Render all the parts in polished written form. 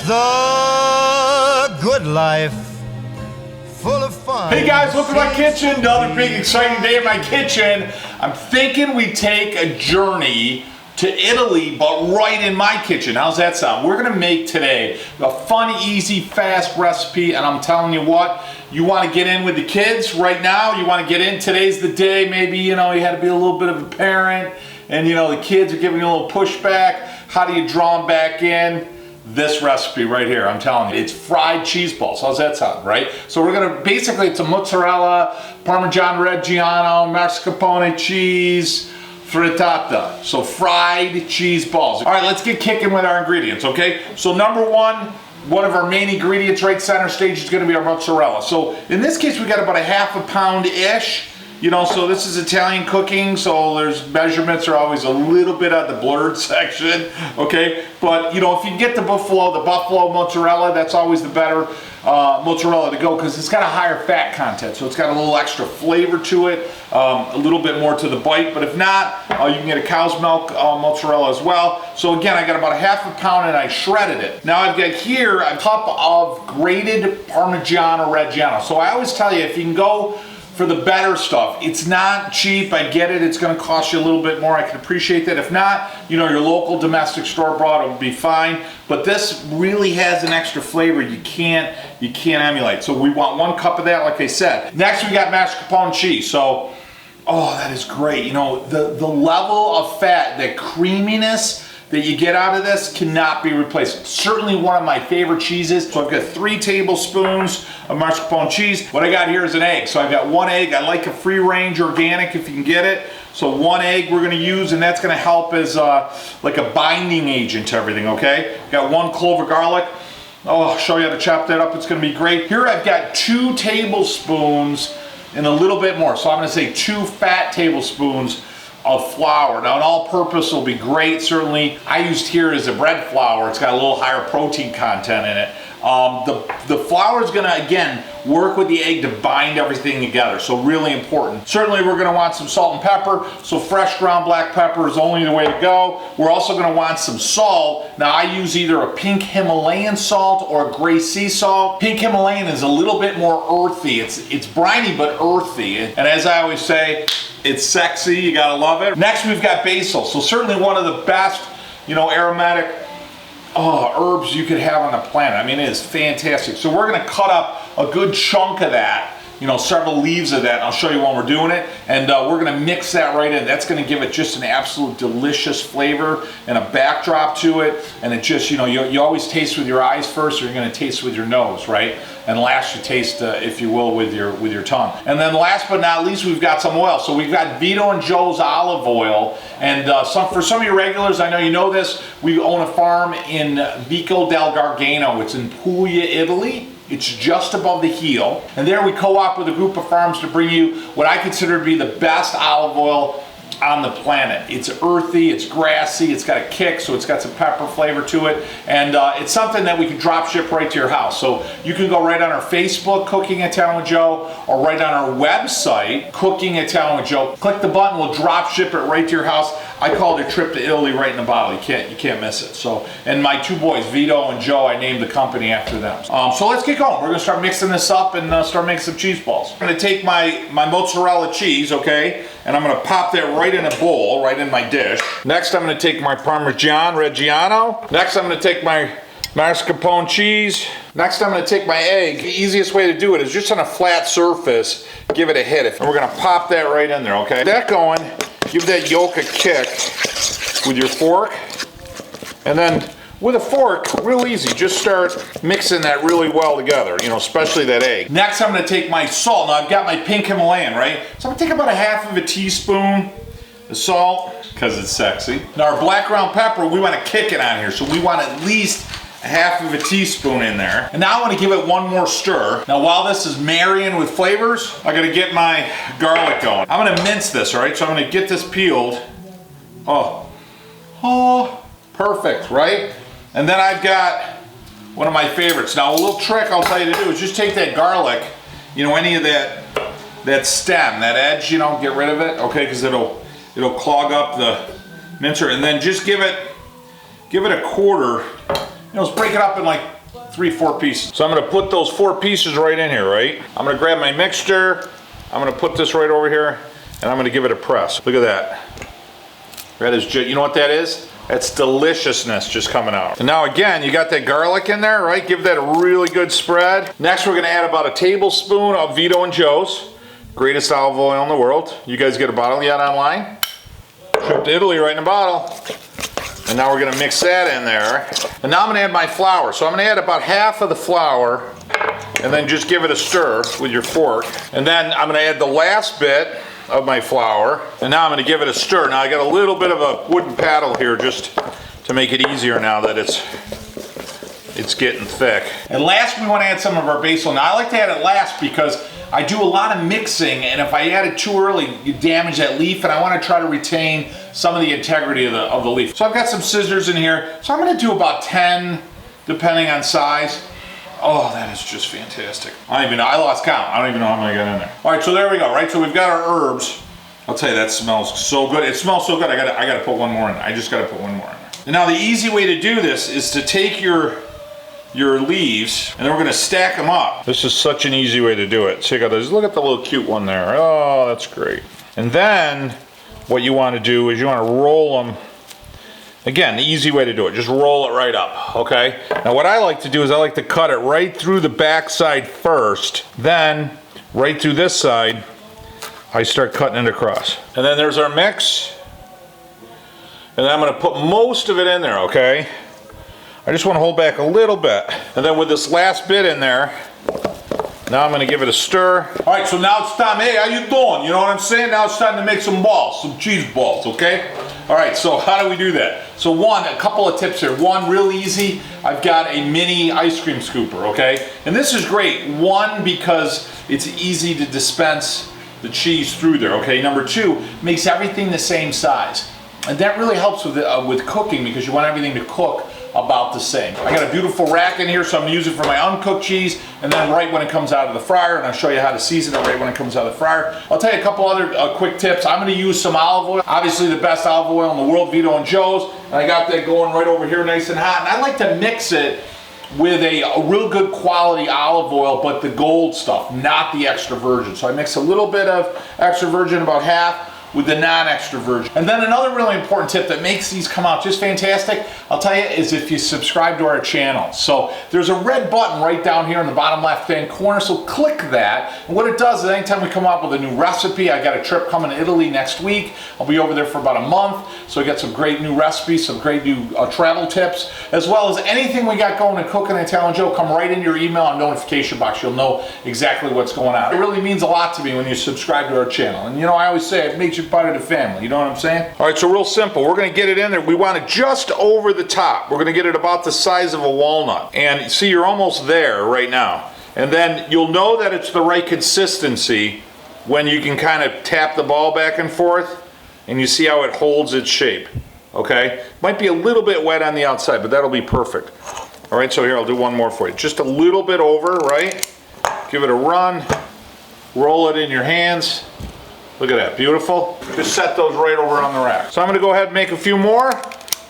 the good life, full of fun. Hey guys, look at my kitchen. Another big exciting day in my kitchen. I'm thinking we take a journey to Italy, but right in my kitchen. How's that sound? We're gonna make today a fun, easy, fast recipe, and I'm telling you what, you wanna get in with the kids right now, you wanna get in, today's the day, maybe, you know, you had to be a little bit of a parent, and you know, the kids are giving you a little pushback. How do you draw them back in? This recipe right here, I'm telling you, it's fried cheese balls. How's that sound, right? So we're gonna, basically it's a mozzarella, Parmesan Reggiano, Mascarpone Cheese, frittata, so fried cheese balls. All right, let's get kicking with our ingredients, okay? So number one of our main ingredients right center stage is gonna be our mozzarella. So in this case, we got about a half a pound-ish. You know, so this is Italian cooking, so there's measurements are always a little bit at the blurred section, okay? But, you know, if you get the buffalo mozzarella, that's always the better mozzarella to go because it's got a higher fat content, so it's got a little extra flavor to it, a little bit more to the bite. But if not, you can get a cow's milk mozzarella as well. So again, I got about a half a pound and I shredded it. Now I've got here a cup of grated Parmigiano Reggiano. So I always tell you, if you can go for the better stuff. It's not cheap, I get it, it's gonna cost you a little bit more, I can appreciate that. If not, you know, your local domestic store bought will be fine, but this really has an extra flavor you can't emulate. So we want 1 cup of that, like I said. Next we got mascarpone cheese. So, oh, that is great. You know, the level of fat, the creaminess that you get out of this cannot be replaced. Certainly one of my favorite cheeses. So I've got 3 tablespoons of mascarpone cheese. What I got here is an egg. So I've got 1 egg. I like a free range organic if you can get it. So 1 egg we're gonna use, and that's gonna help as like a binding agent to everything, okay? Got 1 clove of garlic. Oh, I'll show you how to chop that up. It's gonna be great. Here I've got 2 tablespoons and a little bit more. So I'm gonna say 2 fat tablespoons of flour. Now an all-purpose will be great, certainly. I used here is a bread flour. It's got a little higher protein content in it. The flour is gonna, again, work with the egg to bind everything together, so really important. Certainly we're gonna want some salt and pepper, so fresh ground black pepper is only the way to go. We're also gonna want some salt. Now I use either a pink Himalayan salt or a gray sea salt. Pink Himalayan is a little bit more earthy. It's briny but earthy, and as I always say, it's sexy, you gotta love it. Next we've got basil, so certainly one of the best, you know, aromatic herbs you could have on the planet. I mean, it is fantastic. So we're gonna cut up a good chunk of that, you know, several leaves of that, and I'll show you when we're doing it, and we're gonna mix that right in. That's gonna give it just an absolute delicious flavor and a backdrop to it, and it just, you know, you always taste with your eyes first, or you're gonna taste with your nose, right? And last you taste, if you will, with your tongue. And then last but not least, we've got some oil. So we've got Vito and Joe's olive oil, and for some of your regulars, I know you know this, we own a farm in Vico del Gargano. It's in Puglia, Italy. It's just above the heel. And there we co-op with a group of farms to bring you what I consider to be the best olive oil on the planet. It's earthy, it's grassy, it's got a kick, so it's got some pepper flavor to it, and it's something that we can drop ship right to your house. So you can go right on our Facebook, Cooking Italian with Joe, or right on our website, Cooking Italian with Joe. Click the button, we'll drop ship it right to your house. I call it a trip to Italy right in the bottle. You can't miss it. So, and my 2 boys, Vito and Joe, I named the company after them. So let's get going. We're gonna start mixing this up and start making some cheese balls. I'm gonna take my mozzarella cheese, okay, and I'm gonna pop that right in a bowl, right in my dish. Next, I'm gonna take my Parmesan Reggiano. Next, I'm gonna take my mascarpone cheese. Next, I'm gonna take my egg. The easiest way to do it is just on a flat surface, give it a hit. And we're gonna pop that right in there, okay? That going, give that yolk a kick with your fork. And then with a fork, real easy, just start mixing that really well together, you know, especially that egg. Next, I'm gonna take my salt. Now I've got my pink Himalayan, right? So I'm gonna take about a half of a teaspoon of salt, because it's sexy. Now our black ground pepper, we wanna kick it on here, so we want at least a half of a teaspoon in there. And now I wanna give it 1 more stir. Now while this is marrying with flavors, I gotta get my garlic going. I'm gonna mince this, all right? So I'm gonna get this peeled. Oh, perfect, right? And then I've got one of my favorites. Now a little trick I'll tell you to do is just take that garlic, you know, any of that stem, that edge, you know, get rid of it, okay? Because it'll clog up the mincer, and then just give it a quarter let's break it up in like 3-4 pieces. So I'm gonna put those 4 pieces right in here, right? I'm gonna grab my mixture, I'm gonna put this right over here, and I'm gonna give it a press. Look at that. That is just, you know what that is? That's deliciousness just coming out. And now again, you got that garlic in there, right? Give that a really good spread. Next, we're gonna add about a tablespoon of Vito and Joe's, greatest olive oil in the world. You guys get a bottle yet online? Trip to Italy right in a bottle. And now we're gonna mix that in there. And now I'm gonna add my flour. So I'm gonna add about half of the flour and then just give it a stir with your fork. And then I'm gonna add the last bit of my flour. And now I'm gonna give it a stir. Now I got a little bit of a wooden paddle here just to make it easier now that it's getting thick. And last we wanna add some of our basil. Now I like to add it last because I do a lot of mixing, and if I add it too early, you damage that leaf, and I want to try to retain some of the integrity of the leaf. So I've got some scissors in here. So I'm going to do about 10, depending on size. Oh, that is just fantastic. I don't even know. I lost count. I don't even know how many I got in there. All right, so there we go, right? So we've got our herbs. I'll tell you, that smells so good. It smells so good, I gotta put one more in there. I just gotta put one more in there. And now the easy way to do this is to take your leaves, and then we're gonna stack them up. This is such an easy way to do it. Check out this, look at the little cute one there. Oh, that's great. And then what you wanna do is you wanna roll them. Again, the easy way to do it, just roll it right up, okay? Now what I like to do is I like to cut it right through the back side first, then right through this side, I start cutting it across. And then there's our mix. And then I'm gonna put most of it in there, okay? I just want to hold back a little bit. And then with this last bit in there, now I'm going to give it a stir. All right, so now it's time. Hey, how you doing? You know what I'm saying? Now it's time to make some balls, some cheese balls, okay? All right, so how do we do that? So one, a couple of tips here. One, real easy. I've got a mini ice cream scooper, okay? And this is great. One, because it's easy to dispense the cheese through there, okay? Number two, makes everything the same size. And that really helps with cooking because you want everything to cook about the same. I got a beautiful rack in here, so I'm gonna use it for my uncooked cheese, and then right when it comes out of the fryer, and I'll show you how to season it right when it comes out of the fryer. I'll tell you a couple other quick tips. I'm gonna use some olive oil, obviously the best olive oil in the world, Vito and Joe's, and I got that going right over here nice and hot, and I like to mix it with a real good quality olive oil, but the gold stuff, not the extra virgin. So I mix a little bit of extra virgin, about half, with the non-extra virgin. And then another really important tip that makes these come out just fantastic, I'll tell you, is if you subscribe to our channel. So there's a red button right down here in the bottom left-hand corner, so click that. And what it does is anytime we come up with a new recipe, I got a trip coming to Italy next week. I'll be over there for about a month, so I got some great new recipes, some great new travel tips, as well as anything we got going in Cooking and Telling Joe, come right in your email and notification box. You'll know exactly what's going on. It really means a lot to me when you subscribe to our channel. And you know, I always say it makes you part of the family, you know what I'm saying? All right, so real simple. We're gonna get it in there. We want it just over the top. We're gonna get it about the size of a walnut. And see, you're almost there right now. And then you'll know that it's the right consistency when you can kind of tap the ball back and forth and you see how it holds its shape, okay? Might be a little bit wet on the outside, but that'll be perfect. All right, so here, I'll do one more for you. Just a little bit over, right? Give it a run, roll it in your hands. Look at that, beautiful. Just set those right over on the rack. So I'm gonna go ahead and make a few more.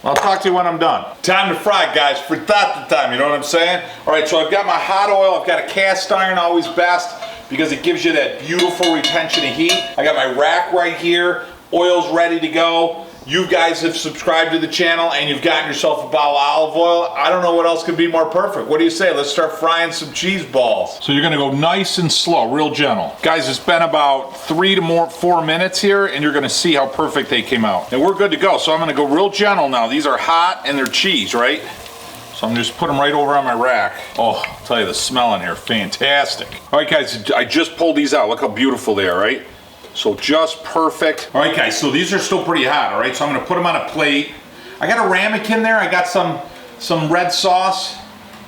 I'll talk to you when I'm done. Time to fry, guys, for that time, you know what I'm saying? All right, so I've got my hot oil. I've got a cast iron, always best, because it gives you that beautiful retention of heat. I got my rack right here. Oil's ready to go. You guys have subscribed to the channel and you've gotten yourself a bottle of olive oil. I don't know what else could be more perfect. What do you say? Let's start frying some cheese balls. So you're gonna go nice and slow, real gentle. Guys, it's been about 3 to 4 minutes here and you're gonna see how perfect they came out. And we're good to go. So I'm gonna go real gentle now. These are hot and they're cheese, right? So I'm just put them right over on my rack. Oh, I'll tell you, the smell in here, fantastic. All right, guys, I just pulled these out. Look how beautiful they are, right? So just perfect. All right, guys, so these are still pretty hot, all right? So I'm gonna put them on a plate. I got a ramekin there. I got some red sauce,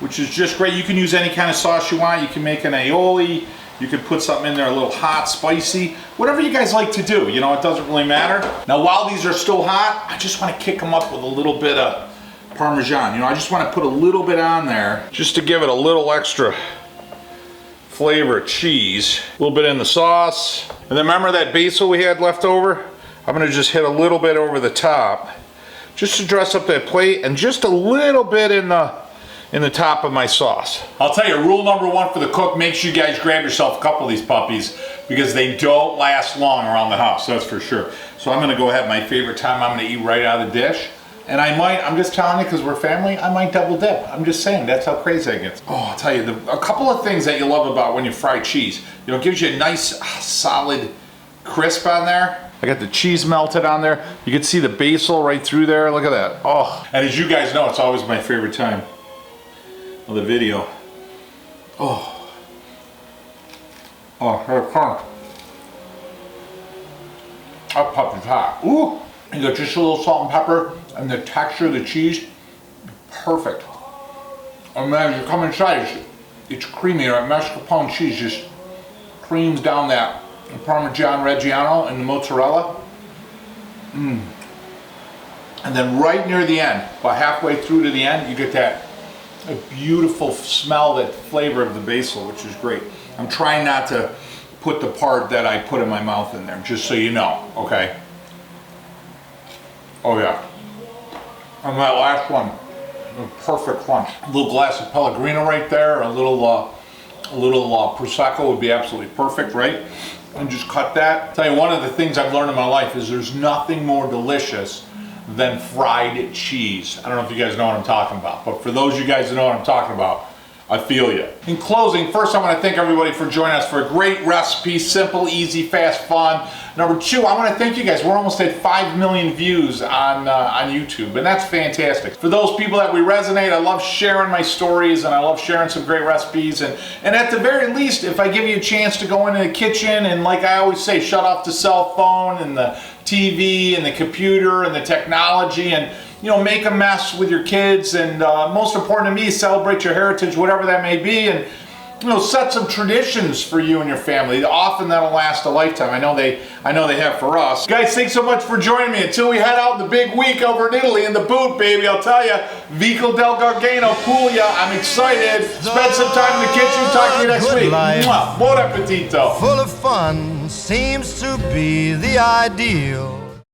which is just great. You can use any kind of sauce you want. You can make an aioli. You can put something in there a little hot, spicy, whatever you guys like to do. You know, it doesn't really matter. Now, while these are still hot, I just wanna kick them up with a little bit of Parmesan. You know, I just wanna put a little bit on there just to give it a little extra flavor of cheese. A little bit in the sauce. And then remember that basil we had left over? I'm gonna just hit a little bit over the top just to dress up that plate, and just a little bit in the in the top of my sauce. I'll tell you, rule number one for the cook, make sure you guys grab yourself a couple of these puppies because they don't last long around the house, that's for sure. So I'm gonna go ahead, my favorite time, I'm gonna eat right out of the dish. And I might, I'm just telling you because we're family, I might double dip. I'm just saying, that's how crazy I get. Oh, I'll tell you, a couple of things that you love about when you fry cheese. You know, it gives you a nice, solid crisp on there. I got the cheese melted on there. You can see the basil right through there. Look at that. Oh, and as you guys know, it's always my favorite time of the video. Oh, here it comes. That puppy's hot. Ooh, you got just a little salt and pepper, and the texture of the cheese, perfect. And then as you come inside, it's creamy. Right? Mascarpone cheese just creams down that Parmesan Reggiano and the mozzarella. And then right near the end, about halfway through to the end, you get that beautiful smell, that flavor of the basil, which is great. I'm trying not to put the part that I put in my mouth in there, just so you know, okay? Oh yeah. And that last one, a perfect crunch. A little glass of Pellegrino right there, a little Prosecco would be absolutely perfect, right? And just cut that. Tell you, one of the things I've learned in my life is there's nothing more delicious than fried cheese. I don't know if you guys know what I'm talking about, but for those of you guys that know what I'm talking about, I feel you. In closing, first I want to thank everybody for joining us for a great recipe, simple, easy, fast, fun. Number two, I want to thank you guys. We're almost at 5 million views on YouTube, and that's fantastic. For those people that we resonate, I love sharing my stories, and I love sharing some great recipes. And at the very least, if I give you a chance to go into the kitchen and, like I always say, shut off the cell phone and the TV and the computer and the technology, and you know, make a mess with your kids, and most important to me, celebrate your heritage, whatever that may be, and you know, set some traditions for you and your family. Often that'll last a lifetime. I know they have for us. Guys, thanks so much for joining me. Until we head out in the big week over in Italy in the boot, baby, I'll tell you, Vito del Gargano, Puglia. I'm excited. Spend some time in the kitchen. Talk to you next week. Mwah. Buon appetito. Full of fun seems to be the ideal.